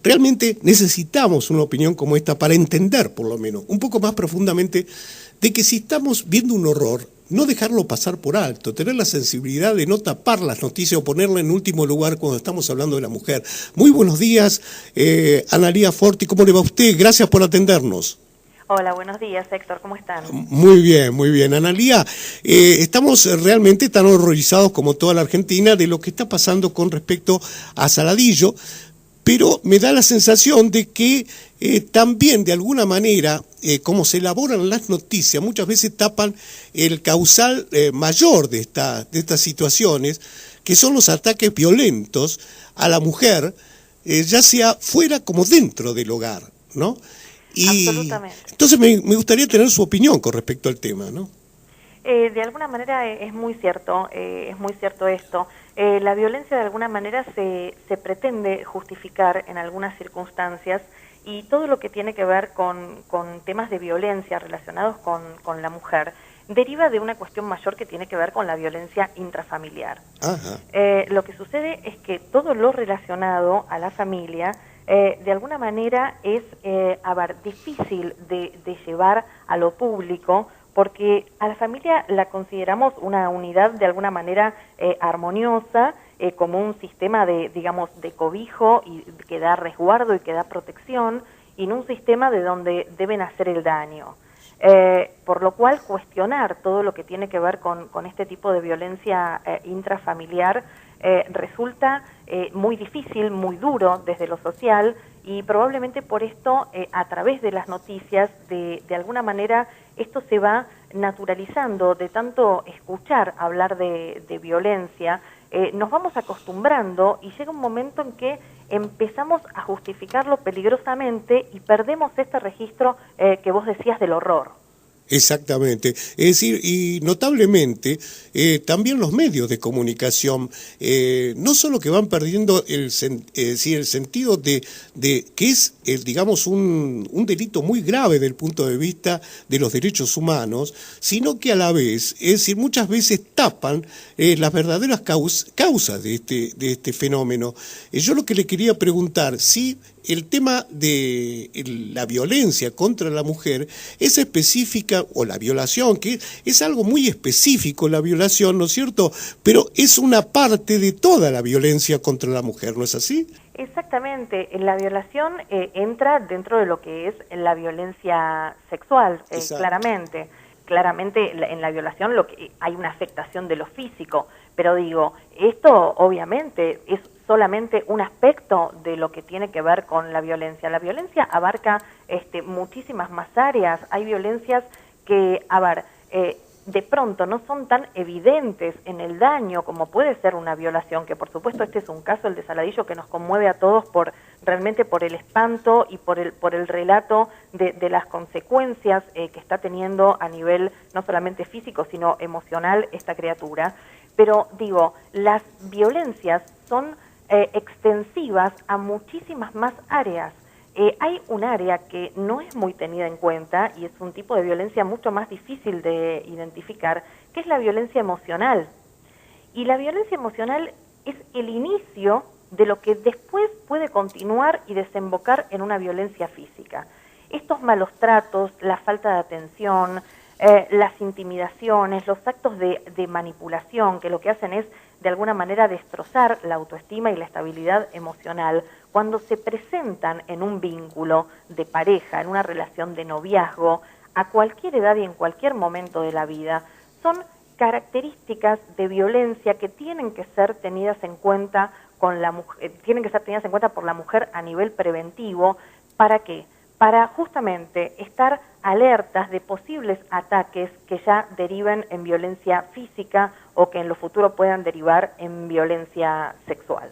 Realmente necesitamos una opinión como esta para entender, por lo menos, un poco más profundamente, de que si estamos viendo un horror, no dejarlo pasar por alto, tener la sensibilidad de no tapar las noticias o ponerla en último lugar cuando estamos hablando de la mujer. Muy buenos días, Analía Forti, ¿cómo le va a usted? Gracias por atendernos. Hola, buenos días, Héctor, ¿cómo están? Muy bien, muy bien. Analía, estamos realmente tan horrorizados como toda la Argentina de lo que está pasando con respecto a Saladillo, pero me da la sensación de que también de alguna manera, como se elaboran las noticias, muchas veces tapan el causal mayor de estas situaciones, que son los ataques violentos a la mujer, ya sea fuera como dentro del hogar, ¿no? Y Absolutamente. entonces me gustaría tener su opinión con respecto al tema, ¿no? De alguna manera es muy cierto esto. La violencia de alguna manera se pretende justificar en algunas circunstancias y todo lo que tiene que ver con temas de violencia relacionados con la mujer deriva de una cuestión mayor que tiene que ver con la violencia intrafamiliar. Ajá. Lo que sucede es que todo lo relacionado a la familia de alguna manera es difícil de llevar a lo público porque a la familia la consideramos una unidad de alguna manera armoniosa, como un sistema de, digamos, de cobijo y que da resguardo y que da protección, y no un sistema de donde deben hacer el daño. Por lo cual cuestionar todo lo que tiene que ver con este tipo de violencia intrafamiliar resulta muy difícil, muy duro desde lo social y probablemente por esto a través de las noticias de alguna manera esto se va naturalizando de tanto escuchar hablar de violencia, nos vamos acostumbrando y llega un momento en que empezamos a justificarlo peligrosamente y perdemos este registro que vos decías del horror. Exactamente. Es decir, y notablemente también los medios de comunicación, no solo que van perdiendo el sentido de que es, digamos, un delito muy grave desde el punto de vista de los derechos humanos, sino que a la vez, es decir, muchas veces tapan las verdaderas causas de este fenómeno. Yo lo que le quería preguntar, si el tema de la violencia contra la mujer es específica, o la violación, que es algo muy específico la violación, ¿no es cierto? Pero es una parte de toda la violencia contra la mujer, ¿no es así? Exactamente, la violación entra dentro de lo que es la violencia sexual, claramente. Claramente en la violación hay una afectación de lo físico, pero digo, esto obviamente es solamente un aspecto de lo que tiene que ver con la violencia. La violencia abarca muchísimas más áreas, hay violencias que, de pronto no son tan evidentes en el daño como puede ser una violación, que por supuesto este es un caso, el de Saladillo, que nos conmueve a todos realmente por el espanto y por el relato de las consecuencias que está teniendo a nivel no solamente físico, sino emocional esta criatura. Pero digo, las violencias son extensivas a muchísimas más áreas. Hay un área que no es muy tenida en cuenta y es un tipo de violencia mucho más difícil de identificar, que es la violencia emocional. Y la violencia emocional es el inicio de lo que después puede continuar y desembocar en una violencia física. Estos malos tratos, la falta de atención, las intimidaciones, los actos de manipulación, que lo que hacen es de alguna manera destrozar la autoestima y la estabilidad emocional, cuando se presentan en un vínculo de pareja, en una relación de noviazgo, a cualquier edad y en cualquier momento de la vida, son características de violencia que tienen que ser tenidas en cuenta tienen que ser tenidas en cuenta por la mujer a nivel preventivo. ¿Para qué? Para justamente estar alertas de posibles ataques que ya deriven en violencia física o que en lo futuro puedan derivar en violencia sexual.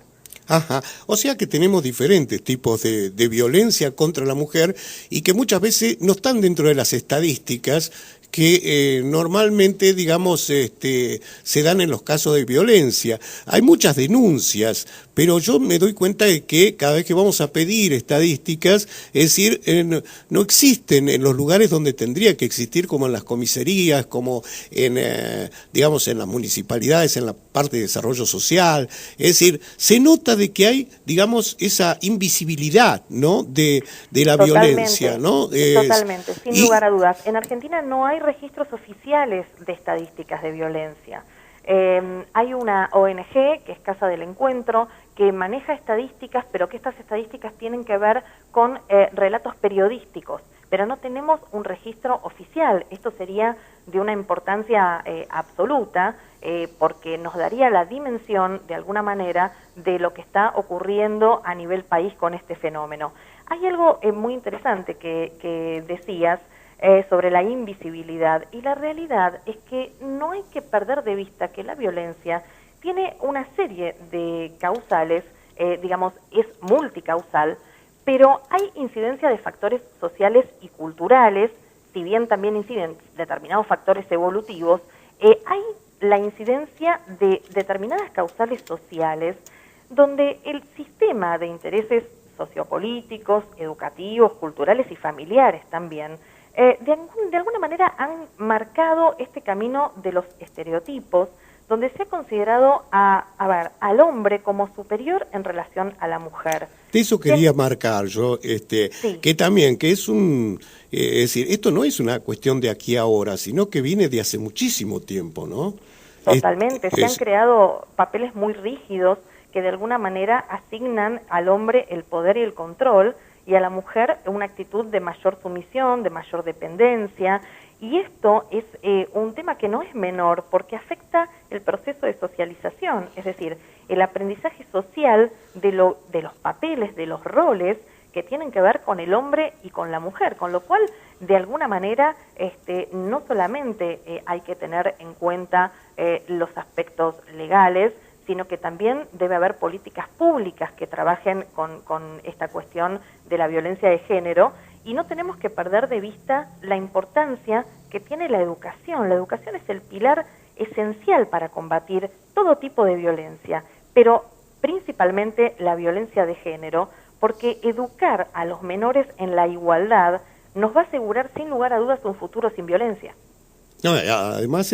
Ajá, o sea que tenemos diferentes tipos de violencia contra la mujer y que muchas veces no están dentro de las estadísticas que normalmente, digamos, se dan en los casos de violencia. Hay muchas denuncias, pero yo me doy cuenta de que cada vez que vamos a pedir estadísticas, es decir, no existen en los lugares donde tendría que existir, como en las comisarías, como en, digamos, en las municipalidades, en la parte de desarrollo social. Es decir, se nota de que hay, digamos, esa invisibilidad, ¿no?, de la violencia, ¿no? Totalmente, sin lugar a dudas. En Argentina no hay registros oficiales de estadísticas de violencia. Hay una ONG, que es Casa del Encuentro, que maneja estadísticas, pero que estas estadísticas tienen que ver con relatos periodísticos, pero no tenemos un registro oficial. Esto sería de una importancia absoluta, porque nos daría la dimensión, de alguna manera, de lo que está ocurriendo a nivel país con este fenómeno. Hay algo muy interesante que decías, sobre la invisibilidad, y la realidad es que no hay que perder de vista que la violencia tiene una serie de causales, digamos, es multicausal, pero hay incidencia de factores sociales y culturales, si bien también inciden determinados factores evolutivos, hay la incidencia de determinadas causales sociales, donde el sistema de intereses sociopolíticos, educativos, culturales y familiares también, de alguna manera han marcado este camino de los estereotipos, donde se ha considerado al hombre como superior en relación a la mujer. De eso quería marcar yo, sí. que también, que es es decir, esto no es una cuestión de aquí a ahora, sino que viene de hace muchísimo tiempo, ¿no? Totalmente, se han creado papeles muy rígidos que de alguna manera asignan al hombre el poder y el control, y a la mujer una actitud de mayor sumisión, de mayor dependencia, y esto es un tema que no es menor porque afecta el proceso de socialización, es decir, el aprendizaje social de los papeles, de los roles que tienen que ver con el hombre y con la mujer, con lo cual, de alguna manera, no solamente hay que tener en cuenta los aspectos legales, sino que también debe haber políticas públicas que trabajen con esta cuestión de la violencia de género, y no tenemos que perder de vista la importancia que tiene la educación. La educación es el pilar esencial para combatir todo tipo de violencia, pero principalmente la violencia de género, porque educar a los menores en la igualdad nos va a asegurar sin lugar a dudas un futuro sin violencia. No, además,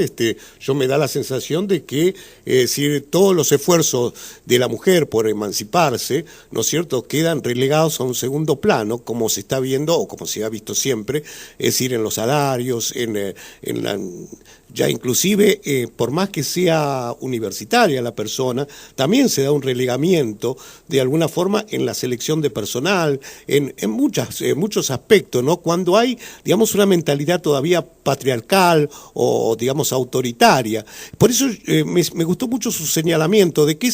yo me da la sensación de que si todos los esfuerzos de la mujer por emanciparse, ¿no es cierto?, quedan relegados a un segundo plano, como se está viendo o como se ha visto siempre, es decir, en los salarios, ya inclusive, por más que sea universitaria la persona, también se da un relegamiento de alguna forma en la selección de personal, en muchos aspectos, ¿no? Cuando hay, digamos, una mentalidad todavía patriarcal o, digamos, autoritaria. Por eso me gustó mucho su señalamiento de que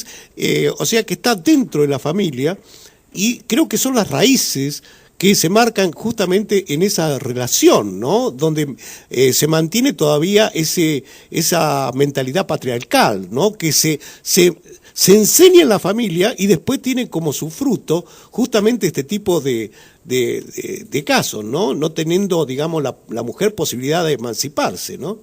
o sea, que está dentro de la familia, y creo que son las raíces que se marcan justamente en esa relación, ¿no?, donde se mantiene todavía esa mentalidad patriarcal, ¿no?, que se enseña en la familia y después tiene como su fruto justamente este tipo de casos, ¿no?, no teniendo, digamos, la mujer posibilidad de emanciparse, ¿no?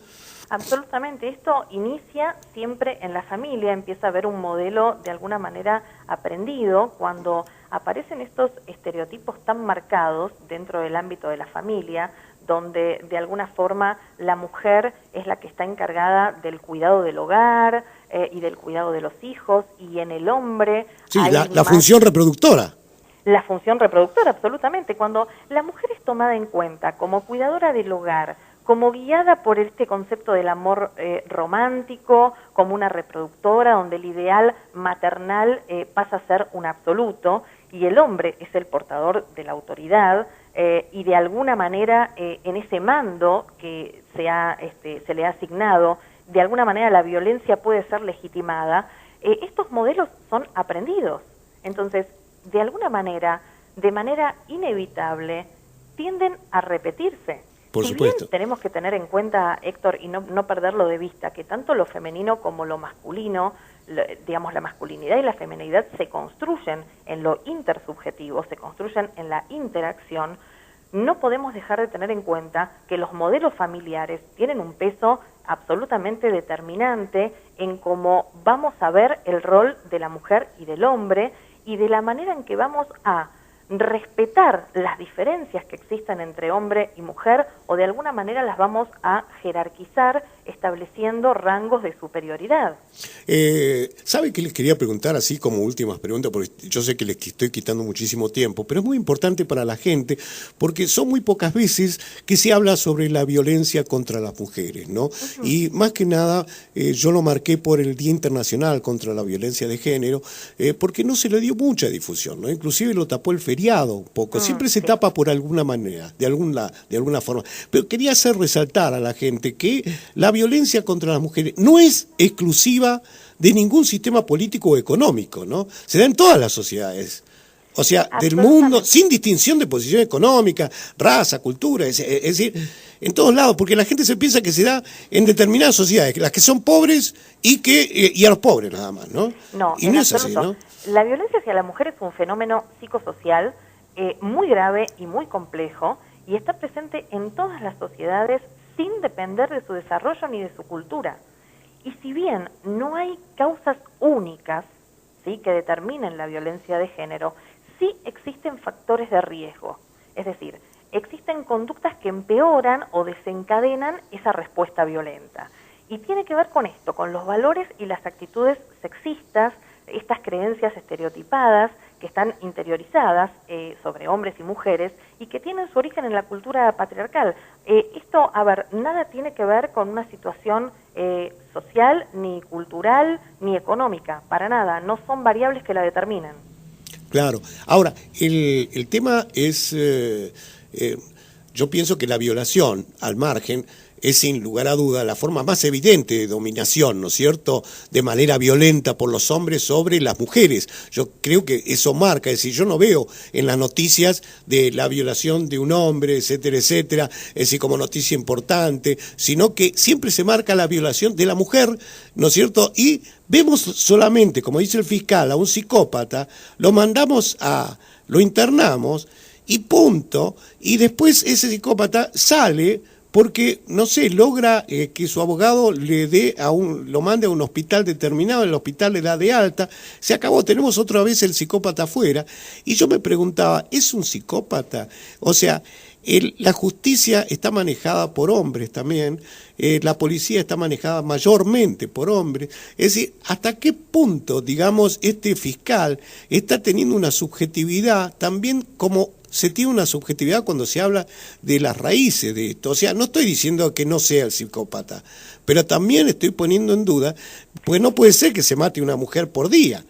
Absolutamente, esto inicia siempre en la familia, empieza a haber un modelo de alguna manera aprendido cuando aparecen estos estereotipos tan marcados dentro del ámbito de la familia, donde de alguna forma la mujer es la que está encargada del cuidado del hogar y del cuidado de los hijos, y en el hombre... Sí, la función reproductora. La función reproductora, absolutamente. Cuando la mujer es tomada en cuenta como cuidadora del hogar, como guiada por este concepto del amor romántico, como una reproductora, donde el ideal maternal pasa a ser un absoluto, y el hombre es el portador de la autoridad, y de alguna manera en ese mando que se le ha asignado, de alguna manera la violencia puede ser legitimada, estos modelos son aprendidos. Entonces, de alguna manera, de manera inevitable, tienden a repetirse. Por si supuesto. Bien tenemos que tener en cuenta, Héctor, y no perderlo de vista, que tanto lo femenino como lo masculino, digamos, la masculinidad y la feminidad se construyen en lo intersubjetivo, se construyen en la interacción, no podemos dejar de tener en cuenta que los modelos familiares tienen un peso absolutamente determinante en cómo vamos a ver el rol de la mujer y del hombre y de la manera en que vamos a respetar las diferencias que existen entre hombre y mujer o de alguna manera las vamos a jerarquizar estableciendo rangos de superioridad. ¿Sabe qué les quería preguntar así como últimas preguntas? Porque yo sé que les estoy quitando muchísimo tiempo, pero es muy importante para la gente porque son muy pocas veces que se habla sobre la violencia contra las mujeres, ¿no? Y más que nada yo lo marqué por el Día Internacional contra la Violencia de Género porque no se le dio mucha difusión, ¿no? Inclusive lo tapó el feriado un poco, siempre se tapa por alguna manera, de alguna forma. Pero quería hacer resaltar a la gente que la violencia contra las mujeres no es exclusiva de ningún sistema político o económico, ¿no? Se da en todas las sociedades. O sea, del mundo, sin distinción de posición económica, raza, cultura, es decir, en todos lados, porque la gente se piensa que se da en determinadas sociedades, las que son pobres y a los pobres nada más, ¿no? No, y no es así, ¿no? La violencia hacia la mujer es un fenómeno psicosocial muy grave y muy complejo y está presente en todas las sociedades sin depender de su desarrollo ni de su cultura. Y si bien no hay causas únicas, ¿sí?, que determinen la violencia de género, sí existen factores de riesgo. Es decir, existen conductas que empeoran o desencadenan esa respuesta violenta. Y tiene que ver con esto, con los valores y las actitudes sexistas, estas creencias estereotipadas que están interiorizadas sobre hombres y mujeres y que tienen su origen en la cultura patriarcal. Esto, a ver, nada tiene que ver con una situación social, ni cultural, ni económica, para nada, no son variables que la determinan. Claro. Ahora, el tema es, yo pienso que la violación, al margen, es sin lugar a duda la forma más evidente de dominación, ¿no es cierto?, de manera violenta por los hombres sobre las mujeres. Yo creo que eso marca, es decir, yo no veo en las noticias de la violación de un hombre, etcétera, etcétera, es decir, como noticia importante, sino que siempre se marca la violación de la mujer, ¿no es cierto?, y vemos solamente, como dice el fiscal, a un psicópata, lo internamos y punto, y después ese psicópata sale porque, no sé, logra que su abogado lo mande a un hospital determinado, el hospital le da de alta, se acabó, tenemos otra vez el psicópata afuera, y yo me preguntaba, ¿es un psicópata? O sea, la justicia está manejada por hombres también, la policía está manejada mayormente por hombres, es decir, ¿hasta qué punto, digamos, este fiscal está teniendo una subjetividad también como se tiene una subjetividad cuando se habla de las raíces de esto? O sea, no estoy diciendo que no sea el psicópata, pero también estoy poniendo en duda, pues no puede ser que se mate una mujer por día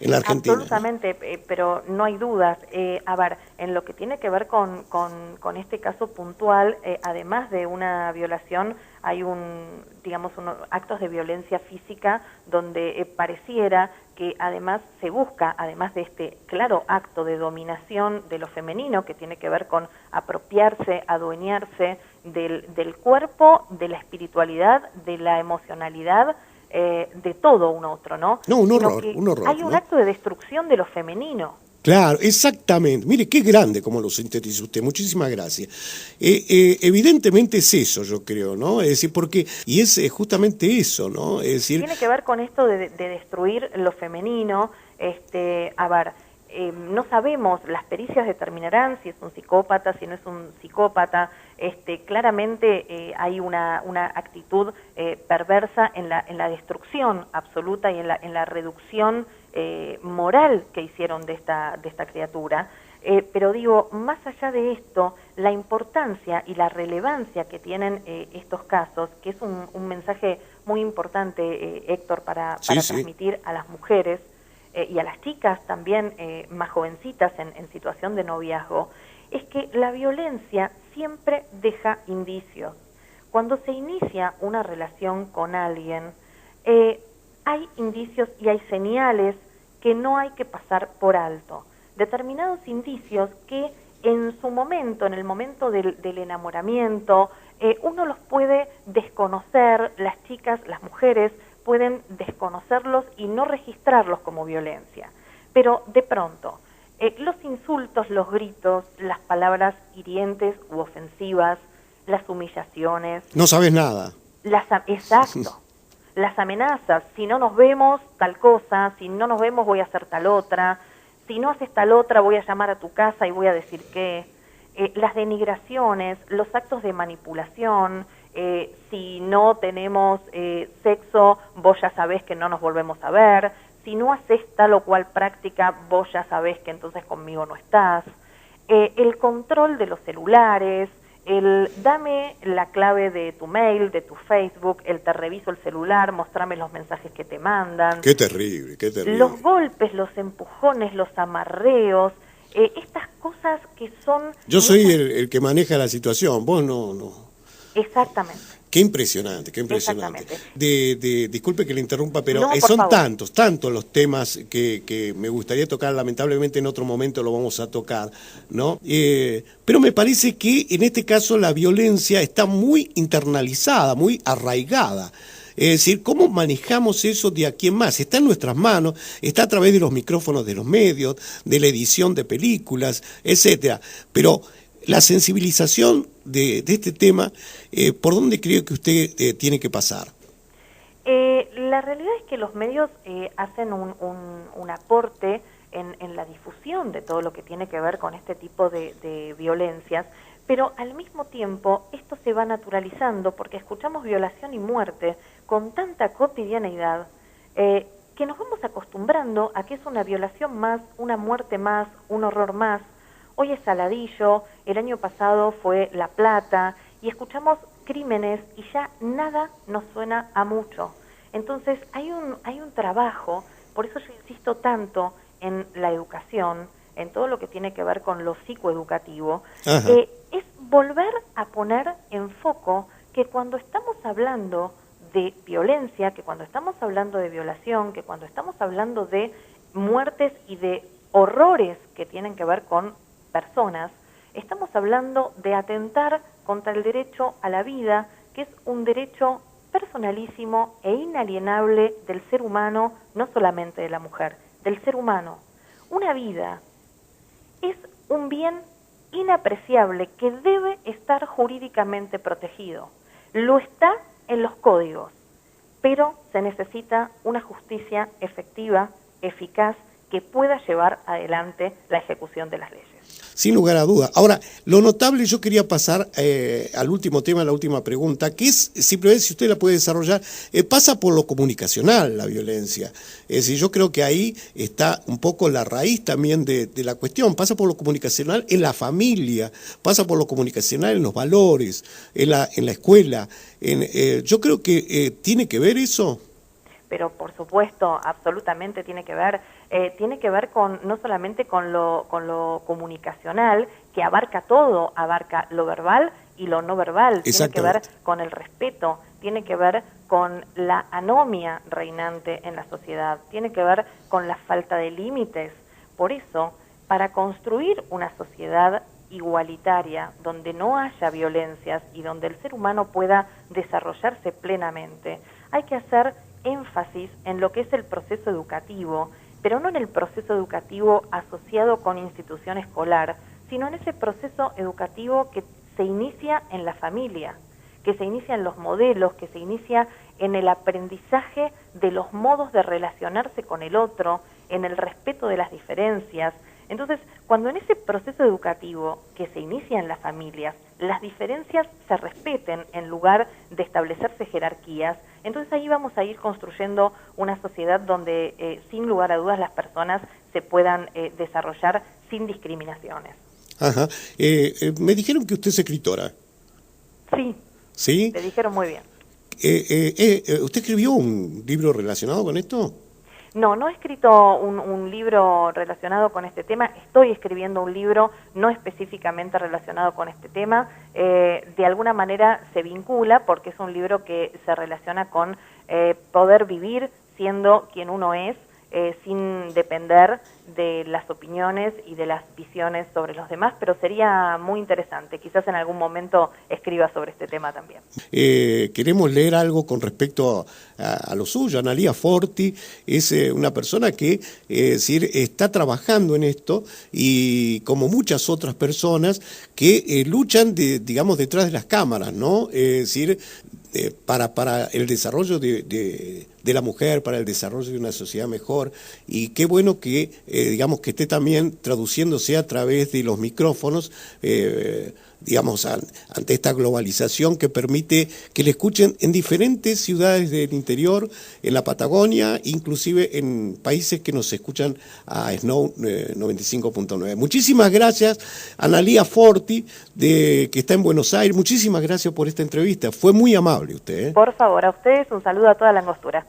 en la Argentina. Absolutamente, ¿no? Pero no hay dudas. A ver, en lo que tiene que ver con este caso puntual, además de una violación, hay unos actos de violencia física donde pareciera que además se busca, además de este claro acto de dominación de lo femenino, que tiene que ver con apropiarse, adueñarse del cuerpo, de la espiritualidad, de la emocionalidad, de todo un otro, ¿no? No, un horror. Hay un acto de destrucción de lo femenino. Claro, exactamente. Mire, qué grande como lo sintetizó usted. Muchísimas gracias. Evidentemente es eso, yo creo, ¿no? Es decir, porque, y es justamente eso, ¿no? Es decir, tiene que ver con esto de destruir lo femenino. A ver, no sabemos, las pericias determinarán si es un psicópata, si no es un psicópata. Claramente hay una actitud perversa en la destrucción absoluta y en la reducción moral que hicieron de esta criatura. Pero digo, más allá de esto, la importancia y la relevancia que tienen estos casos, que es un mensaje muy importante, Héctor, para transmitir a las mujeres y a las chicas también más jovencitas en situación de noviazgo, es que la violencia siempre deja indicios. Cuando se inicia una relación con alguien, hay indicios y hay señales que no hay que pasar por alto. Determinados indicios que en su momento, en el momento del enamoramiento, uno los puede desconocer, las chicas, las mujeres pueden desconocerlos y no registrarlos como violencia. Pero de pronto, los insultos, los gritos, las palabras hirientes u ofensivas, las humillaciones. No sabes nada. Exacto. Las amenazas, si no nos vemos, tal cosa, si no nos vemos voy a hacer tal otra, si no haces tal otra voy a llamar a tu casa y voy a decir qué. Las denigraciones, los actos de manipulación, si no tenemos sexo, vos ya sabés que no nos volvemos a ver, si no haces tal o cual práctica, vos ya sabés que entonces conmigo no estás. El control de los celulares, el dame la clave de tu mail, de tu Facebook, el te reviso el celular, mostrame los mensajes que te mandan. Qué terrible, qué terrible. Los golpes, los empujones, los amarreos, estas cosas que son... Yo soy el que maneja la situación, vos no. Exactamente. Qué impresionante, qué impresionante. Disculpe que le interrumpa, pero no, son favor. tantos los temas que me gustaría tocar, lamentablemente en otro momento lo vamos a tocar, ¿no? Pero me parece que en este caso la violencia está muy internalizada, muy arraigada. Es decir, ¿cómo manejamos eso de aquí en más? Está en nuestras manos, está a través de los micrófonos de los medios, de la edición de películas, etcétera. Pero la sensibilización de este tema, ¿por dónde cree que usted tiene que pasar? La realidad es que los medios hacen un aporte en la difusión de todo lo que tiene que ver con este tipo de violencias, pero al mismo tiempo esto se va naturalizando porque escuchamos violación y muerte con tanta cotidianeidad que nos vamos acostumbrando a que es una violación más, una muerte más, un horror más. Hoy es Saladillo, el año pasado fue La Plata, y escuchamos crímenes y ya nada nos suena a mucho. Entonces hay un trabajo, por eso yo insisto tanto en la educación, en todo lo que tiene que ver con lo psicoeducativo, es volver a poner en foco que cuando estamos hablando de violencia, que cuando estamos hablando de violación, que cuando estamos hablando de muertes y de horrores que tienen que ver con personas, estamos hablando de atentar contra el derecho a la vida, que es un derecho personalísimo e inalienable del ser humano, no solamente de la mujer, del ser humano. Una vida es un bien inapreciable que debe estar jurídicamente protegido. Lo está en los códigos, pero se necesita una justicia efectiva, eficaz, que pueda llevar adelante la ejecución de las leyes. Sin lugar a duda. Ahora, lo notable, yo quería pasar al último tema, la última pregunta, que es, simplemente si usted la puede desarrollar, pasa por lo comunicacional la violencia. Es decir, yo creo que ahí está un poco la raíz también de la cuestión. Pasa por lo comunicacional en la familia, pasa por lo comunicacional en los valores, en la escuela. Yo creo que tiene que ver eso. Pero por supuesto, absolutamente tiene que ver con no solamente con lo comunicacional, que abarca todo, abarca lo verbal y lo no verbal, tiene que ver con el respeto, tiene que ver con la anomia reinante en la sociedad, tiene que ver con la falta de límites. Por eso, para construir una sociedad igualitaria, donde no haya violencias y donde el ser humano pueda desarrollarse plenamente, hay que hacer énfasis en lo que es el proceso educativo, pero no en el proceso educativo asociado con institución escolar, sino en ese proceso educativo que se inicia en la familia, que se inicia en los modelos, que se inicia en el aprendizaje de los modos de relacionarse con el otro, en el respeto de las diferencias. Entonces, cuando en ese proceso educativo que se inicia en las familias, las diferencias se respeten en lugar de establecerse jerarquías, entonces ahí vamos a ir construyendo una sociedad donde, sin lugar a dudas, las personas se puedan desarrollar sin discriminaciones. Ajá. Me dijeron que usted es escritora. Sí. ¿Sí? Te dijeron muy bien. ¿Usted escribió un libro relacionado con esto? No he escrito un libro relacionado con este tema, estoy escribiendo un libro no específicamente relacionado con este tema, de alguna manera se vincula porque es un libro que se relaciona con poder vivir siendo quien uno es, sin depender de las opiniones y de las visiones sobre los demás, pero sería muy interesante. Quizás en algún momento escriba sobre este tema también. Queremos leer algo con respecto a lo suyo. Analía Forti es una persona que está trabajando en esto y como muchas otras personas que luchan, digamos, detrás de las cámaras, ¿no? Es decir, para el desarrollo de la mujer, para el desarrollo de una sociedad mejor, y qué bueno que, digamos, que esté también traduciéndose a través de los micrófonos, digamos, ante esta globalización que permite que le escuchen en diferentes ciudades del interior, en la Patagonia, inclusive en países que nos escuchan a Snow 95.9. Muchísimas gracias, Analía Forti, que está en Buenos Aires. Muchísimas gracias por esta entrevista. Fue muy amable usted. Por favor, a ustedes un saludo a toda la Angostura.